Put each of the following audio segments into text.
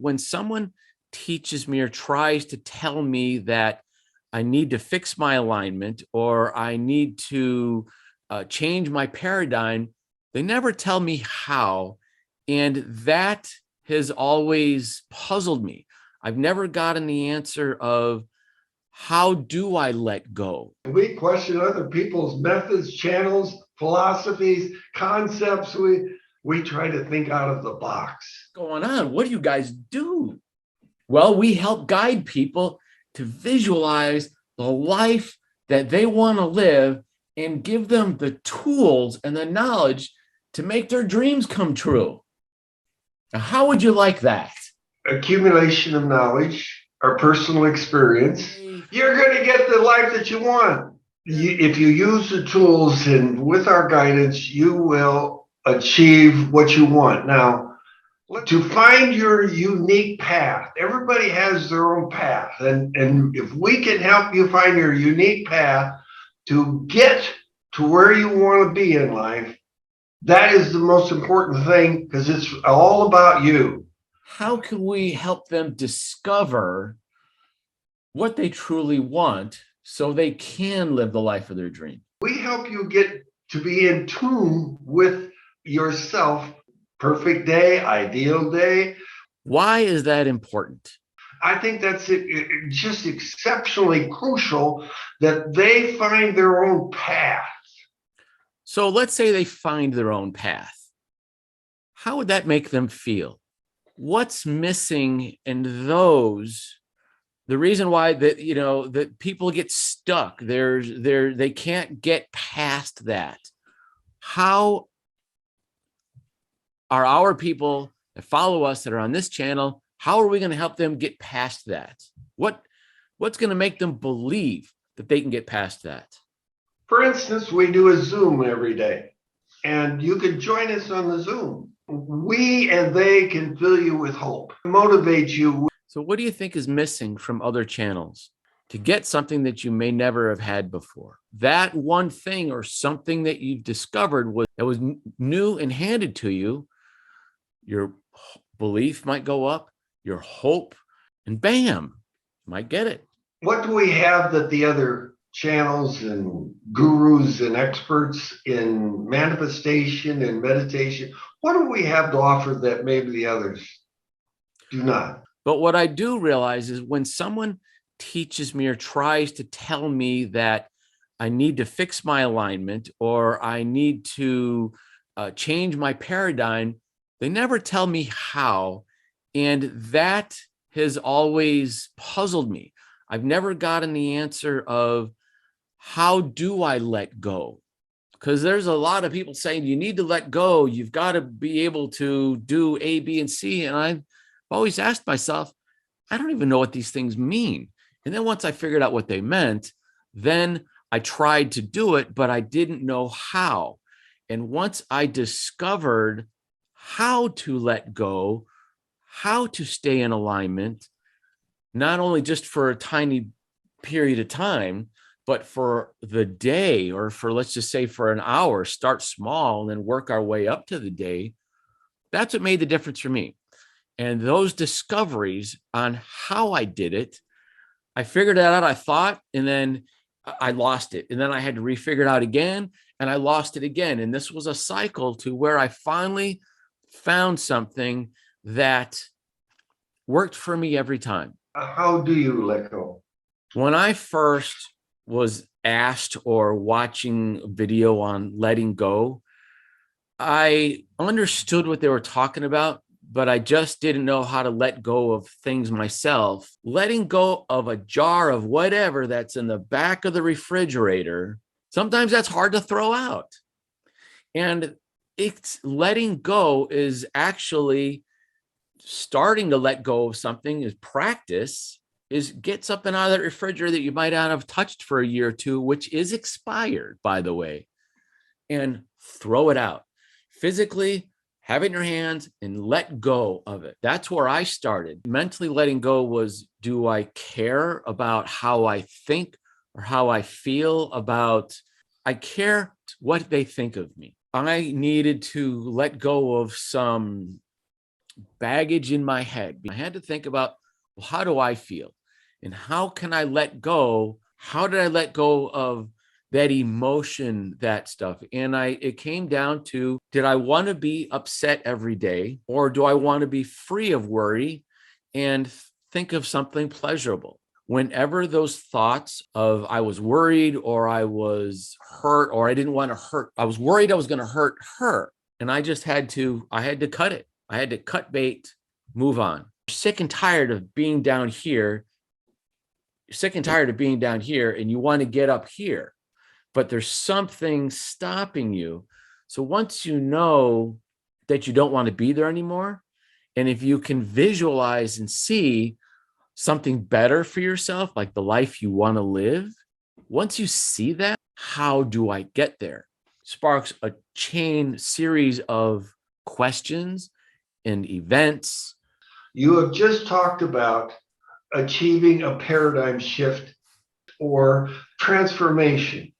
When someone teaches me or tries to tell me that I need to fix my alignment or I need to change my paradigm, they never tell me how. And that has always puzzled me. I've never gotten the answer of how do I let go? We question other people's methods, channels, philosophies, concepts. We try to think out of the box. What's going on? What do you guys do? Well, we help guide people to visualize the life that they want to live and give them the tools and the knowledge to make their dreams come true. Now, how would you like that? Accumulation of knowledge, our personal experience. You're going to get the life that you want. If you use the tools and with our guidance, you will achieve what you want. Now, to find your unique path, everybody has their own path. And if we can help you find your unique path to get to where you want to be in life, that is the most important thing because it's all about you. How can we help them discover what they truly want so they can live the life of their dream? We help you get to be in tune with yourself. Perfect day, ideal day. Why is that important? I think that's just exceptionally crucial that they find their own path. So let's say they find their own path. How would that make them feel? What's missing in those? The reason why that people get stuck, they can't get past that. How are our people that follow us that are on this channel, how are we going to help them get past that? What's going to make them believe that they can get past that? For instance, we do a Zoom every day, and you can join us on the Zoom. We and they can fill you with hope, motivate you. So what do you think is missing from other channels to get something that you may never have had before? That one thing or something that you've discovered that was new and handed to you, your belief might go up, your hope, and bam, you might get it. What do we have that the other channels and gurus and experts in manifestation and meditation, what do we have to offer that maybe the others do not? But what I do realize is when someone teaches me or tries to tell me that I need to fix my alignment or I need to change my paradigm, they never tell me how. And that has always puzzled me. I've never gotten the answer of how do I let go? Because there's a lot of people saying you need to let go. You've got to be able to do A, B, and C. And I've always asked myself, I don't even know what these things mean. And then once I figured out what they meant, then I tried to do it, but I didn't know how. And once I discovered how to let go, how to stay in alignment, not only just for a tiny period of time, but for the day, or for, let's just say, for an hour, start small and then work our way up to the day. That's what made the difference for me. And those discoveries on how I did it, I figured it out, I thought, and then I lost it. And then I had to refigure it out again, and I lost it again. And this was a cycle to where I finally found something that worked for me every time. How do you let go? When I first was asked or watching a video on letting go, I understood what they were talking about, but I just didn't know how to let go of things myself. Letting go of a jar of whatever that's in the back of the refrigerator, sometimes that's hard to throw out. And it's letting go is actually starting to let go of something is practice, is get something out of that refrigerator that you might not have touched for a year or two, which is expired, by the way, and throw it out. Physically, have it in your hands and let go of it. That's where I started. Mentally letting go was, do I care about how I think or how I feel about, I care what they think of me. I needed to let go of some baggage in my head. I had to think about, well, how do I feel? And how can I let go? How did I let go of that emotion, that stuff? And it came down to, did I want to be upset every day, or do I want to be free of worry and think of something pleasurable? Whenever those thoughts of I was worried or I was hurt or I didn't want to hurt, I was worried I was going to hurt her. And I had to cut it. I had to cut bait, move on. Sick and tired of being down here. You're sick and tired of being down here and you want to get up here, but there's something stopping you. So once you know that you don't want to be there anymore, and if you can visualize and see something better for yourself, like the life you want to live, once you see that, how do I get there? Sparks a chain series of questions and events. You have just talked about achieving a paradigm shift or transformation,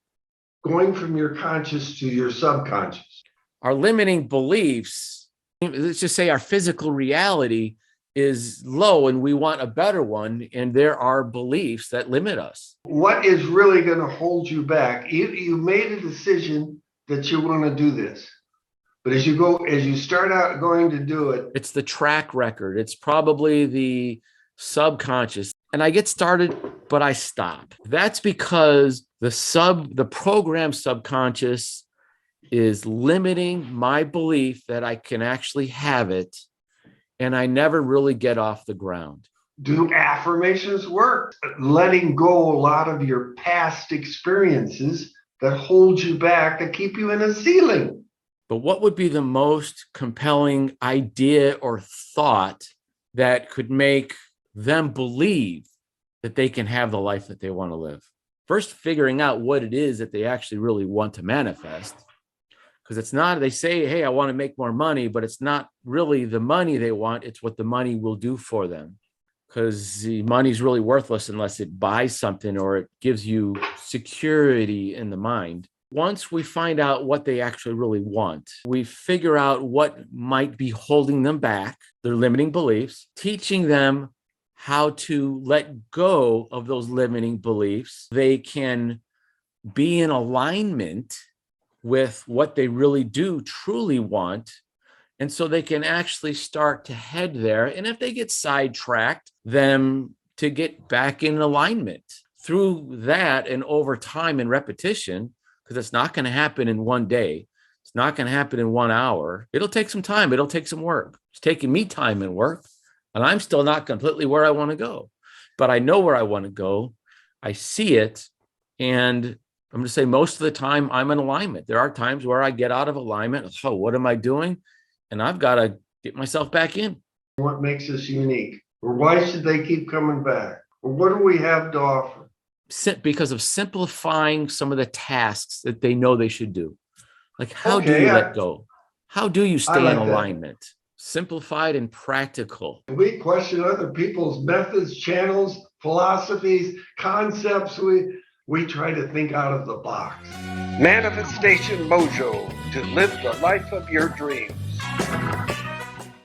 going from your conscious to your subconscious. Our limiting beliefs, let's just say our physical reality is low and we want a better one, and there are beliefs that limit us. What is really going to hold you back? You made a decision that you want to do this, but as you start out going to do it, it's the track record. It's probably the subconscious. And I get started, but I stop. That's because the program subconscious is limiting my belief that I can actually have it. And I never really get off the ground. Do affirmations work? Letting go a lot of your past experiences that hold you back, that keep you in a ceiling. But what would be the most compelling idea or thought that could make them believe that they can have the life that they want to live? First, figuring out what it is that they actually really want to manifest. Because it's not, they say, hey, I want to make more money, but it's not really the money they want. It's what the money will do for them. Because the money's really worthless unless it buys something or it gives you security in the mind. Once we find out what they actually really want, we figure out what might be holding them back, their limiting beliefs, teaching them how to let go of those limiting beliefs. They can be in alignment with what they really do truly want. And so they can actually start to head there. And if they get sidetracked, them to get back in alignment through that and over time and repetition, because it's not going to happen in one day. It's not going to happen in 1 hour. It'll take some time. It'll take some work. It's taking me time and work, and I'm still not completely where I want to go, but I know where I want to go. I see it. And I'm going to say most of the time I'm in alignment. There are times where I get out of alignment. Oh, what am I doing? And I've got to get myself back in. What makes us unique? Or why should they keep coming back? Or what do we have to offer? Because of simplifying some of the tasks that they know they should do. Like, how do you let go? How do you stay in alignment? Simplified and practical. We question other people's methods, channels, philosophies, concepts. We try to think out of the box. Manifestation Mojo, to live the life of your dreams.